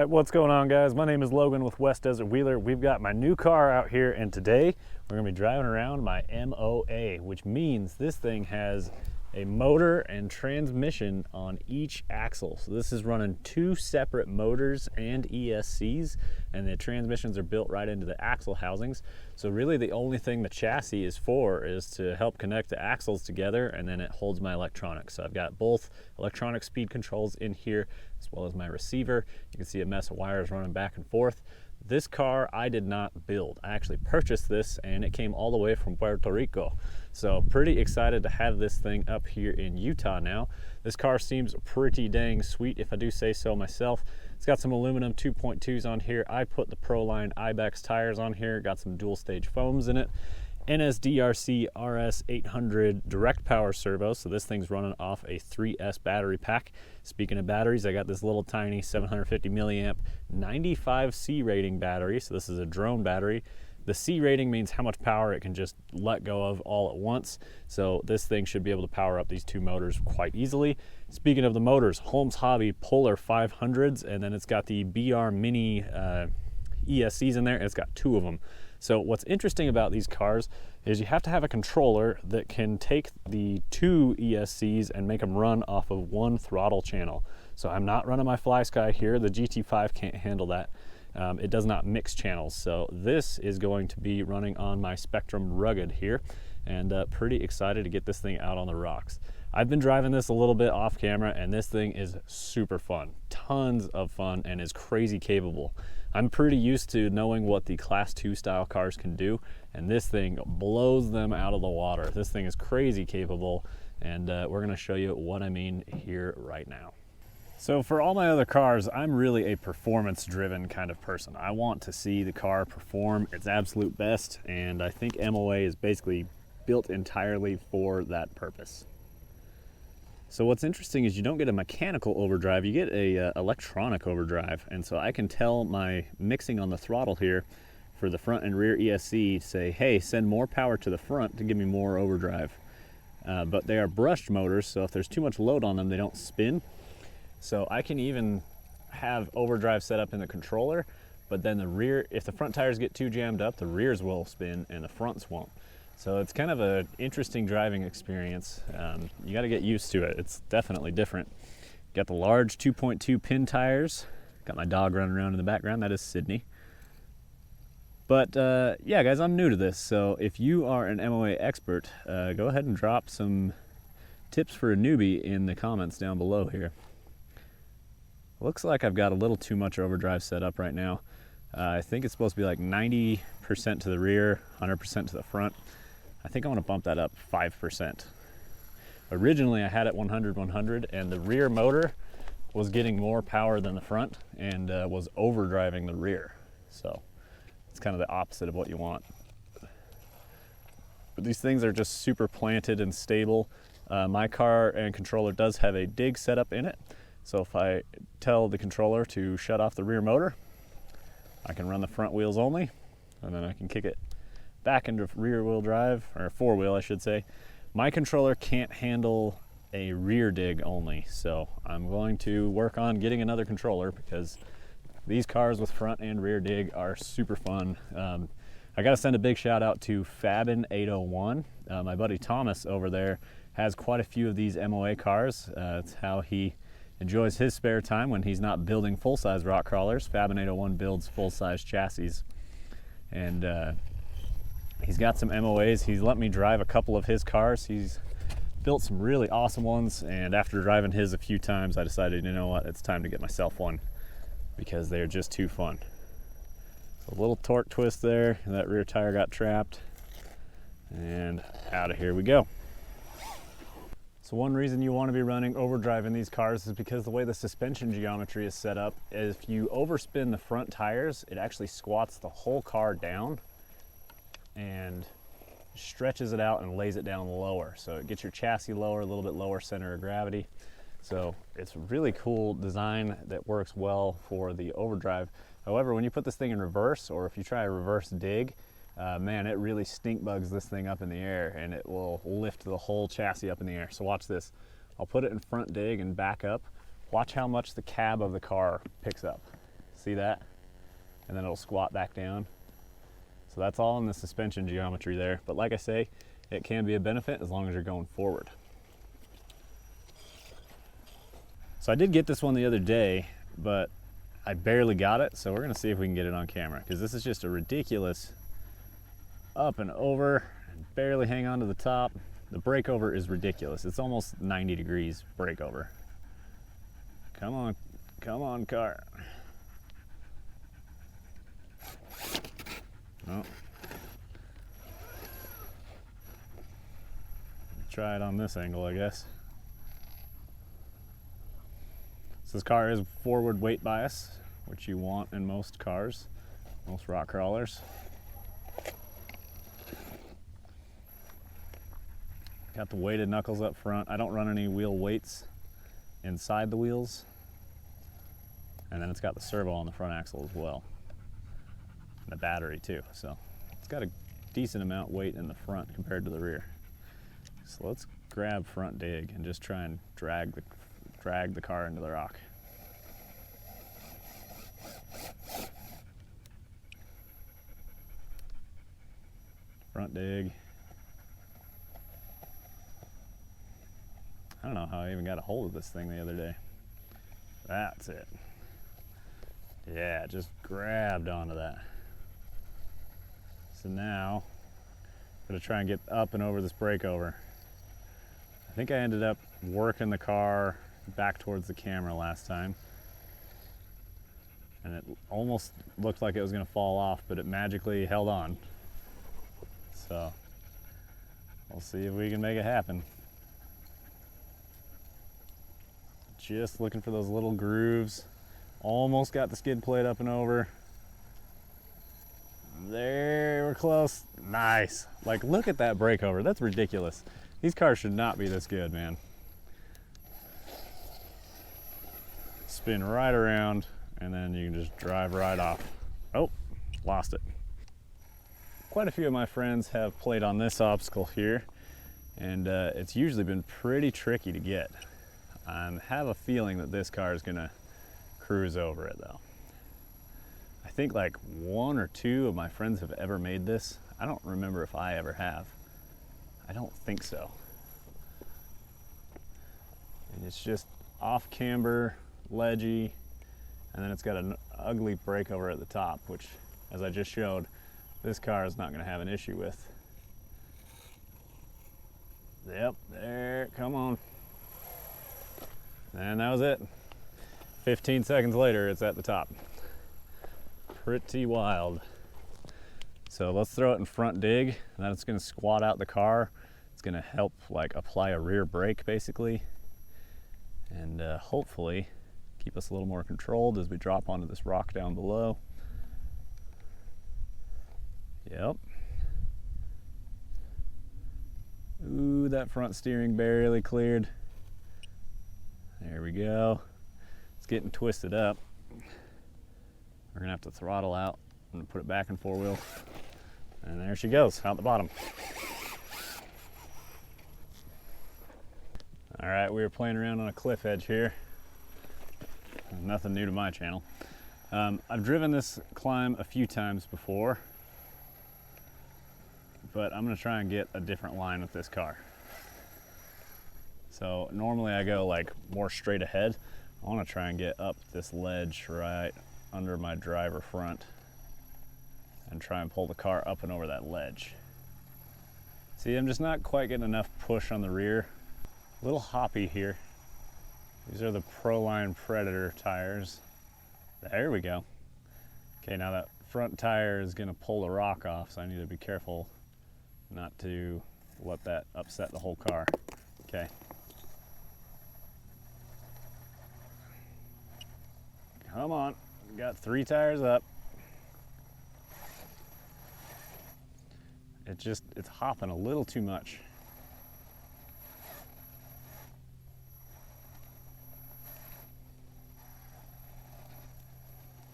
right, what's going on, guys? My name is Logan with West Desert Wheeler. We've got my new car out here, and today we're gonna be driving around my MOA, which means this thing has a motor and transmission on each axle. So this is running two separate motors and ESCs, and the transmissions are built right into the axle housings. So really the only thing the chassis is for is to help connect the axles together, and then it holds my electronics. So I've got both electronic speed controls in here as well as my receiver. You can see a mess of wires running back and forth. This car I did not build. I actually purchased this and it came all the way from Puerto Rico. So pretty excited to have this thing up here in Utah now. This car seems pretty dang sweet if I do say so myself. It's got some aluminum 2.2s on here. I put the Proline Ibex tires on here, got some dual stage foams in it. NSDRC RS800 direct power servo, so this thing's running off a 3S battery pack. Speaking of batteries, I got this little tiny 750 milliamp 95 C rating battery, so this is a drone battery. The C rating means how much power it can just let go of all at once, so this thing should be able to power up these two motors quite easily. Speaking of the motors, Holmes Hobby Polar 500s, and then it's got the BR Mini ESCs in there, and it's got two of them. So what's interesting about these cars is you have to have a controller that can take the two ESCs and make them run off of one throttle channel. So I'm not running my FlySky here. The GT5 can't handle that. It does not mix channels. So this is going to be running on my Spectrum Rugged here, and pretty excited to get this thing out on the rocks. I've been driving this a little bit off camera, and this thing is super fun. Tons of fun, and is crazy capable. I'm pretty used to knowing what the Class 2 style cars can do, and this thing blows them out of the water. This thing is crazy capable, and we're gonna show you what I mean here right now. So for all my other cars, I'm really a performance-driven kind of person. I want to see the car perform its absolute best, and I think MOA is basically built entirely for that purpose. So what's interesting is you don't get a mechanical overdrive, you get a electronic overdrive. And so I can tell my mixing on the throttle here for the front and rear ESC, say, hey, send more power to the front to give me more overdrive. But they are brushed motors, so if there's too much load on them, they don't spin. So I can even have overdrive set up in the controller, but then the rear, if the front tires get too jammed up, the rears will spin and the fronts won't. So it's kind of an interesting driving experience. You got to get used to it. It's definitely different. Got the large 2.2 pin tires. Got my dog running around in the background. That is Sydney. But yeah, guys, I'm new to this. So if you are an MOA expert, go ahead and drop some tips for a newbie in the comments down below here. Looks like I've got a little too much overdrive set up right now. I think it's supposed to be like 90% to the rear, 100% to the front. I think I want to bump that up 5%. Originally I had it 100-100, and the rear motor was getting more power than the front and was overdriving the rear. So it's kind of the opposite of what you want. But these things are just super planted and stable. My car and controller does have a dig setup in it. So if I tell the controller to shut off the rear motor, I can run the front wheels only, and then I can kick it back into rear wheel drive, or four wheel I should say. My controller can't handle a rear dig only, so I'm going to work on getting another controller because these cars with front and rear dig are super fun. I gotta send a big shout out to Fabin801. My buddy Thomas over there has quite a few of these MOA cars. It's how he enjoys his spare time when he's not building full-size rock crawlers. Fabin801 builds full-size chassis, and he's got some MOAs. He's let me drive a couple of his cars. He's built some really awesome ones, and after driving his a few times, I decided, you know what, it's time to get myself one because they're just too fun. So a little torque twist there, and that rear tire got trapped, and out of here we go. So one reason you want to be running overdrive in these cars is because the way the suspension geometry is set up, if you overspin the front tires, it actually squats the whole car down and stretches it out and lays it down lower. So it gets your chassis lower, a little bit lower center of gravity. So it's a really cool design that works well for the overdrive. However, when you put this thing in reverse, or if you try a reverse dig, man, it really stink bugs this thing up in the air, and it will lift the whole chassis up in the air. So watch this. I'll put it in front dig and back up. Watch how much the cab of the car picks up. See that? And then it'll squat back down. So that's all in the suspension geometry there. But like I say, it can be a benefit as long as you're going forward. So I did get this one the other day, but I barely got it. So we're gonna see if we can get it on camera, because this is just a ridiculous up and over and barely hang on to the top. The breakover is ridiculous. It's almost 90 degrees breakover. Come on, car. Oh. Try it on this angle, I guess. So this car is forward weight bias, which you want in most cars, most rock crawlers. Got the weighted knuckles up front. I don't run any wheel weights inside the wheels. And then it's got the servo on the front axle as well. And the battery too. So it's got a decent amount weight in the front compared to the rear. So let's grab front dig and just try and drag the car into the rock. Front dig. I don't know how I even got a hold of this thing the other day. That's it. Yeah, just grabbed onto that. So now, I'm gonna try and get up and over this breakover. I think I ended up working the car back towards the camera last time. And it almost looked like it was gonna fall off, but it magically held on. So, we'll see if we can make it happen. Just looking for those little grooves. Almost got the skid plate up and over. There, we're close. Nice. Like, look at that breakover. That's ridiculous. These cars should not be this good, man. Spin right around, and then you can just drive right off. Oh, lost it. Quite a few of my friends have played on this obstacle here, and it's usually been pretty tricky to get. I have a feeling that this car is gonna cruise over it though. I think like 1 or 2 of my friends have ever made this. I don't remember if I ever have. I don't think so. And it's just off camber, ledgy, and then it's got an ugly breakover at the top, which, as I just showed, this car is not gonna have an issue with. Yep, there, come on. And that was it. 15 seconds later, it's at the top. Pretty wild. So let's throw it in front dig, and then it's gonna squat out the car. It's gonna help like apply a rear brake basically, and hopefully keep us a little more controlled as we drop onto this rock down below. Yep. Ooh, that front steering barely cleared. There we go. It's getting twisted up. We're gonna have to throttle out and put it back in 4-wheel. And there she goes, out the bottom. All right, we were playing around on a cliff edge here. Nothing new to my channel. I've driven this climb a few times before, but I'm gonna try and get a different line with this car. So normally I go like more straight ahead. I want to try and get up this ledge right under my driver front and try and pull the car up and over that ledge. See, I'm just not quite getting enough push on the rear. A little hoppy here. These are the Proline Predator tires. There we go. Okay, now that front tire is gonna pull the rock off, so I need to be careful not to let that upset the whole car. Okay. Come on, got 3 tires up. It's hopping a little too much.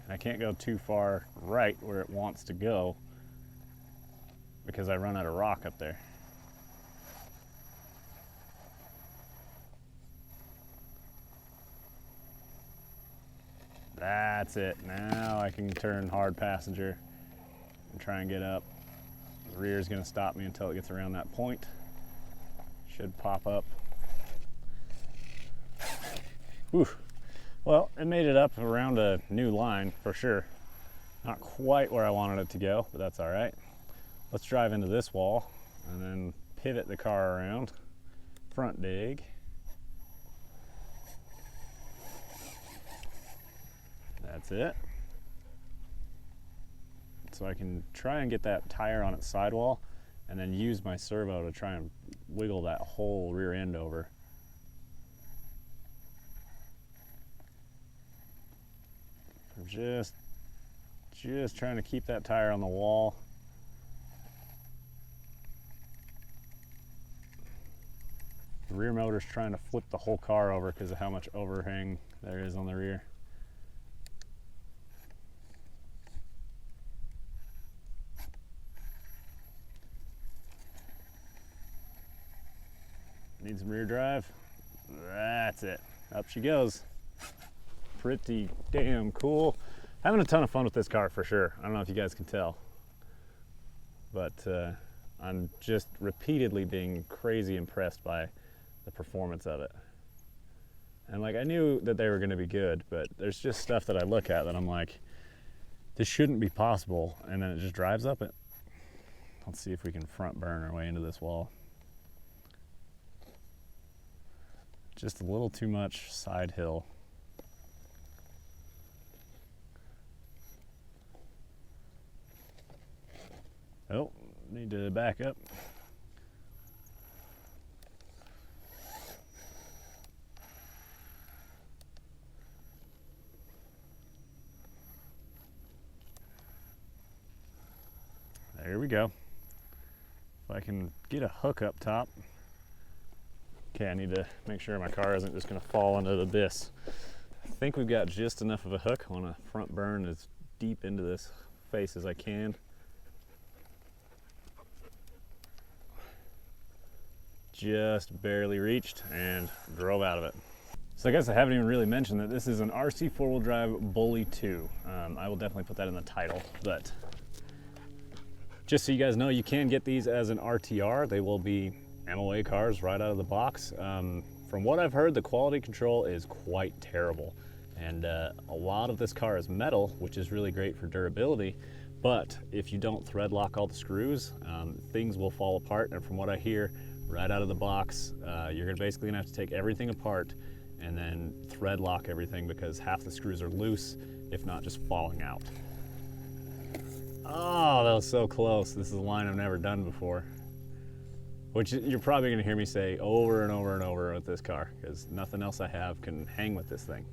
And I can't go too far right where it wants to go because I run out of rock up there. That's it. Now I can turn hard passenger and try and get up. The rear is going to stop me until it gets around that point. Should pop up. Whew. Well, it made it up around a new line for sure. Not quite where I wanted it to go, but that's all right. Let's drive into this wall and then pivot the car around. Front dig. That's it. So I can try and get that tire on its sidewall and then use my servo to try and wiggle that whole rear end over. I'm just trying to keep that tire on the wall. The rear motor's trying to flip the whole car over because of how much overhang there is on the rear. Need some rear drive. That's it. Up she goes. Pretty damn cool. Having a ton of fun with this car for sure. I don't know if you guys can tell, but I'm just repeatedly being crazy impressed by the performance of it. And like, I knew that they were going to be good, but there's just stuff that I look at that I'm like, this shouldn't be possible, and then it just drives up it. Let's see if we can front burn our way into this wall. Just a little too much side hill. Oh, need to back up. There we go. If I can get a hook up top. Okay, I need to make sure my car isn't just going to fall into the abyss. I think we've got just enough of a hook. I want to front burn as deep into this face as I can. Just barely reached and drove out of it. So I guess I haven't even really mentioned that this is an RC4 WD Bully II. I will definitely put that in the title, but just so you guys know, you can get these as an RTR. They will be MOA cars right out of the box. From what I've heard, the quality control is quite terrible. And a lot of this car is metal, which is really great for durability. But if you don't thread lock all the screws, things will fall apart. And from what I hear, right out of the box, you're basically gonna have to take everything apart and then thread lock everything because half the screws are loose, if not just falling out. Oh, that was so close. This is a line I've never done before, which you're probably gonna hear me say over and over and over with this car because nothing else I have can hang with this thing.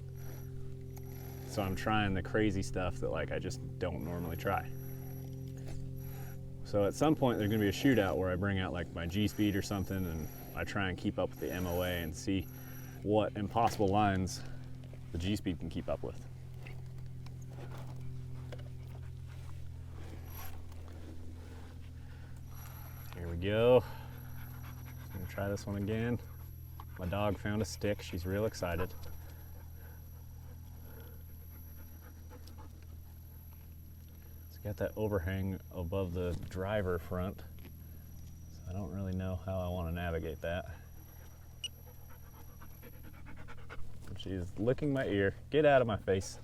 So I'm trying the crazy stuff that like I just don't normally try. So at some point there's gonna be a shootout where I bring out like my G-Speed or something and I try and keep up with the MOA and see what impossible lines the G-Speed can keep up with. Here we go. I'm gonna try this one again. My dog found a stick. She's real excited. It's got that overhang above the driver front, so I don't really know how I want to navigate that. She's licking my ear. Get out of my face.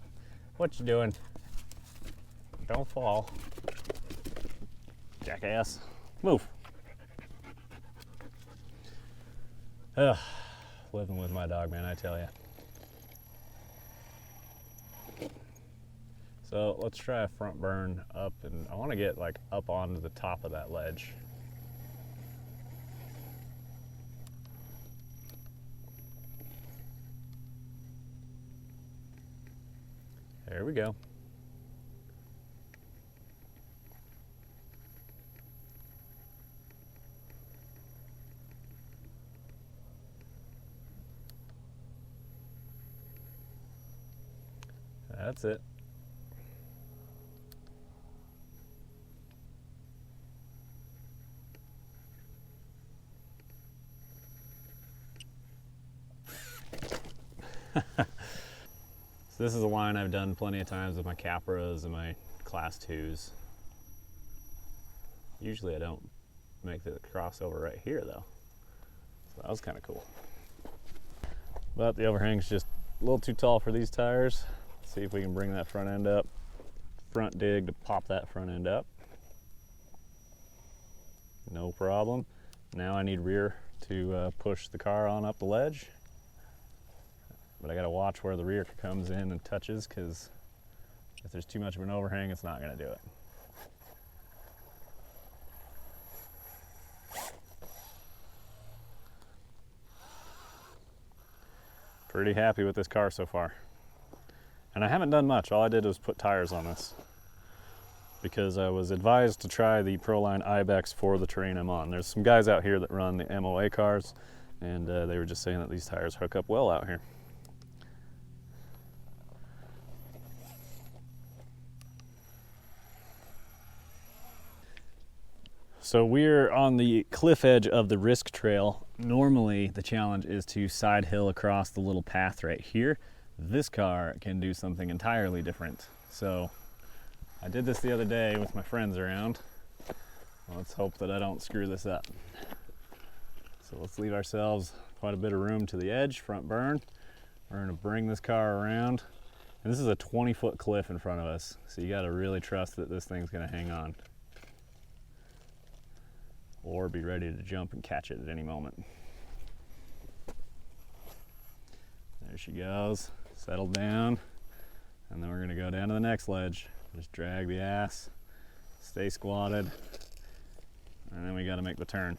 What you doing? Don't fall. Jackass. Move. Ugh, living with my dog, man, I tell you. So let's try a front burn up, and I want to get like up onto the top of that ledge. There we go. That's it. So this is a line I've done plenty of times with my Capras and my Class 2s. Usually I don't make the crossover right here though. So that was kind of cool. But the overhang's just a little too tall for these tires. Let's see if we can bring that front end up. Front dig to pop that front end up. No problem. Now I need rear to push the car on up the ledge. But I gotta watch where the rear comes in and touches, because if there's too much of an overhang, it's not gonna do it. Pretty happy with this car so far. And I haven't done much. All I did was put tires on this, because I was advised to try the Proline Ibex for the terrain I'm on. There's some guys out here that run the MOA cars, and they were just saying that these tires hook up well out here. So we're on the cliff edge of the Risk Trail. Normally the challenge is to side hill across the little path right here. This car can do something entirely different. So I did this the other day with my friends around. Let's hope that I don't screw this up. So let's leave ourselves quite a bit of room to the edge, front burn. We're gonna bring this car around. And this is a 20-foot cliff in front of us. So you gotta really trust that this thing's gonna hang on, or be ready to jump and catch it at any moment. There she goes, settle down, and then we're gonna go down to the next ledge. Just drag the ass, stay squatted, and then we gotta make the turn.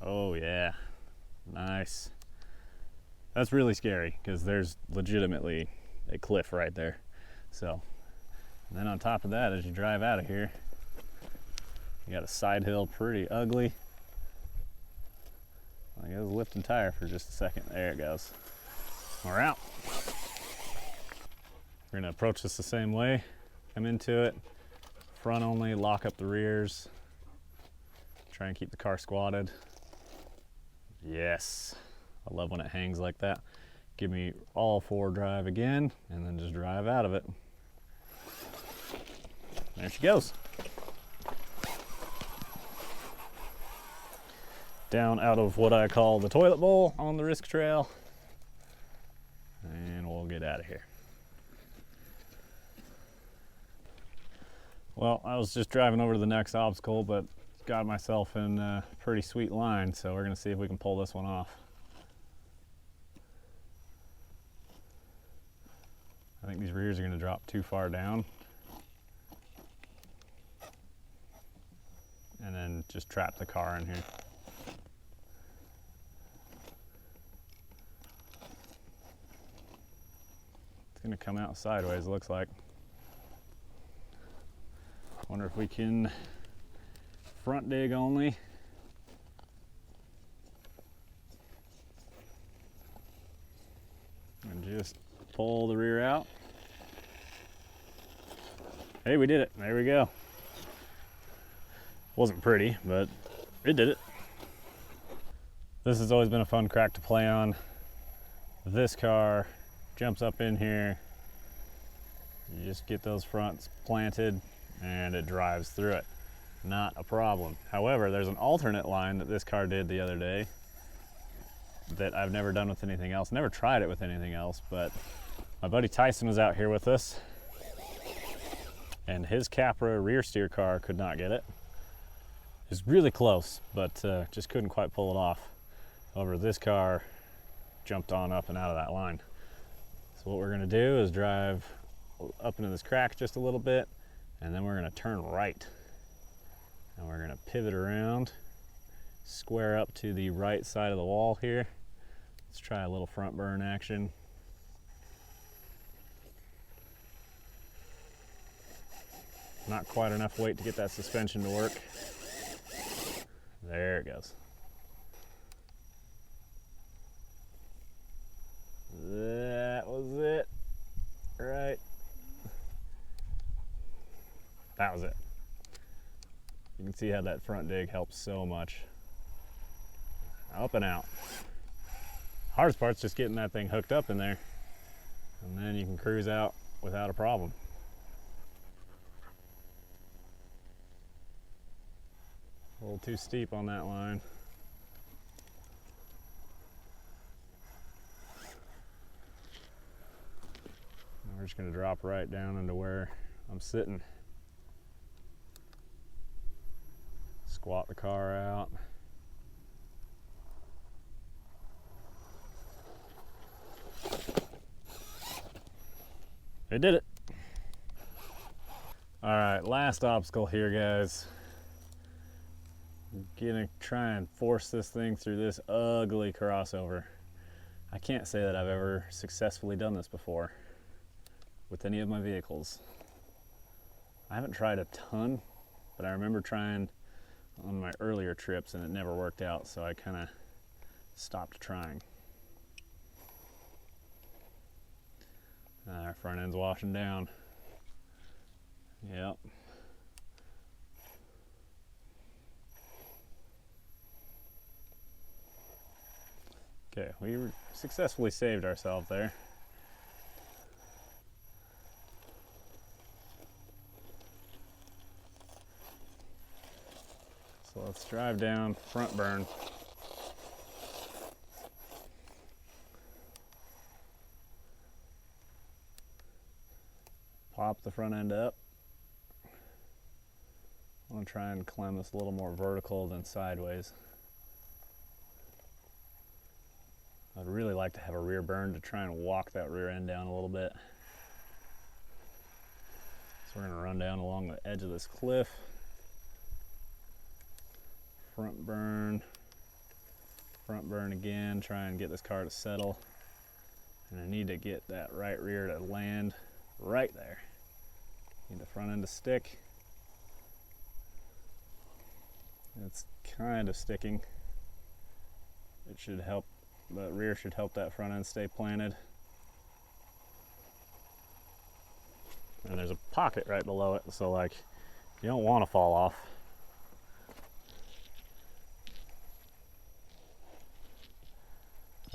Oh yeah, nice. That's really scary, because there's legitimately a cliff right there. So, and then on top of that, as you drive out of here, you got a side hill, pretty ugly. I was lifting tire for just a second. There it goes. We're out. We're gonna approach this the same way. Come into it, front only, lock up the rears. Try and keep the car squatted. Yes, I love when it hangs like that. Give me all four drive again, and then just drive out of it. There she goes. Down out of what I call the toilet bowl on the Risk Trail, and we'll get out of here. Well, I was just driving over to the next obstacle, but got myself in a pretty sweet line, so we're gonna see if we can pull this one off. I think these rears are gonna drop too far down, and then just trap the car in here. It's gonna come out sideways, it looks like. Wonder if we can front dig only. And just pull the rear out. Hey, we did it, there we go. Wasn't pretty, but it did it. This has always been a fun crack to play on. This car jumps up in here, you just get those fronts planted and it drives through it. Not a problem. However, there's an alternate line that this car did the other day that I've never done with anything else. Never tried it with anything else, but my buddy Tyson was out here with us, and his Capra rear steer car could not get it. It was really close, but just couldn't quite pull it off. However, this car jumped on up and out of that line. So what we're gonna do is drive up into this crack just a little bit, and then we're gonna turn right. And we're gonna pivot around, square up to the right side of the wall here. Let's try a little front burn action. Not quite enough weight to get that suspension to work. There it goes. That was it, right? That was it. You can see how that front dig helps so much. Up and out. Hardest part's just getting that thing hooked up in there. And then you can cruise out without a problem. A little too steep on that line. And we're just going to drop right down into where I'm sitting. Squat the car out. It did it. All right, last obstacle here, guys. I'm gonna try and force this thing through this ugly crossover. I can't say that I've ever successfully done this before with any of my vehicles. I haven't tried a ton, but I remember trying on my earlier trips and it never worked out, so I kind of stopped trying. Our front end's washing down. Yep. Okay, we successfully saved ourselves there. So let's drive down, front burn. Pop the front end up. I'm going to try and climb this a little more vertical than sideways. I'd really like to have a rear burn to try and walk that rear end down a little bit. So we're going to run down along the edge of this cliff. Front burn again, try and get this car to settle. And I need to get that right rear to land right there. Need the front end to stick. It's kind of sticking. It should help, the rear should help that front end stay planted. And there's a pocket right below it, so like, you don't want to fall off.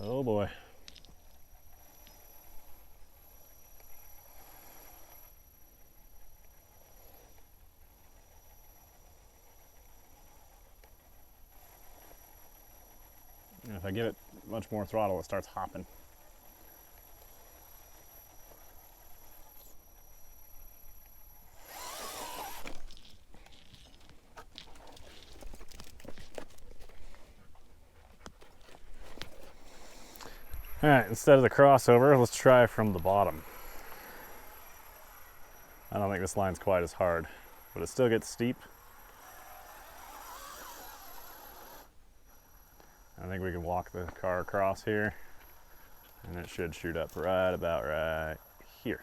Oh boy. And if I give it much more throttle, it starts hopping. All right, instead of the crossover, let's try from the bottom. I don't think this line's quite as hard, but it still gets steep. I think we can walk the car across here, and it should shoot up right about right here.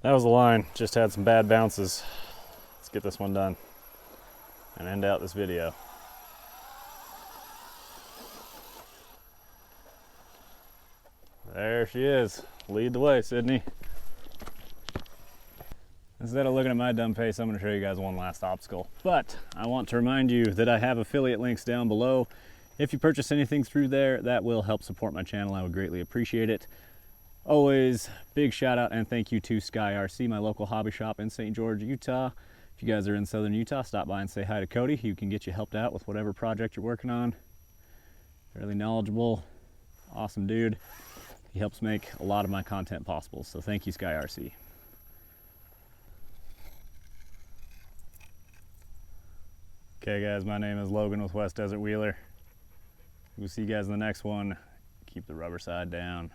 That was the line, just had some bad bounces. Let's get this one done and end out this video. There she is. Lead the way, Sydney. Instead of looking at my dumb face, I'm going to show you guys one last obstacle. But I want to remind you that I have affiliate links down below. If you purchase anything through there, that will help support my channel. I would greatly appreciate it. Always big shout out and thank you to Sky RC, my local hobby shop in St. George, Utah. If you guys are in southern Utah, stop by and say hi to Cody. He can get you helped out with whatever project you're working on. Fairly knowledgeable, awesome dude. He helps make a lot of my content possible, so thank you, Sky RC. Okay guys, my name is Logan with West Desert Wheeler. We'll see you guys in the next one. Keep the rubber side down.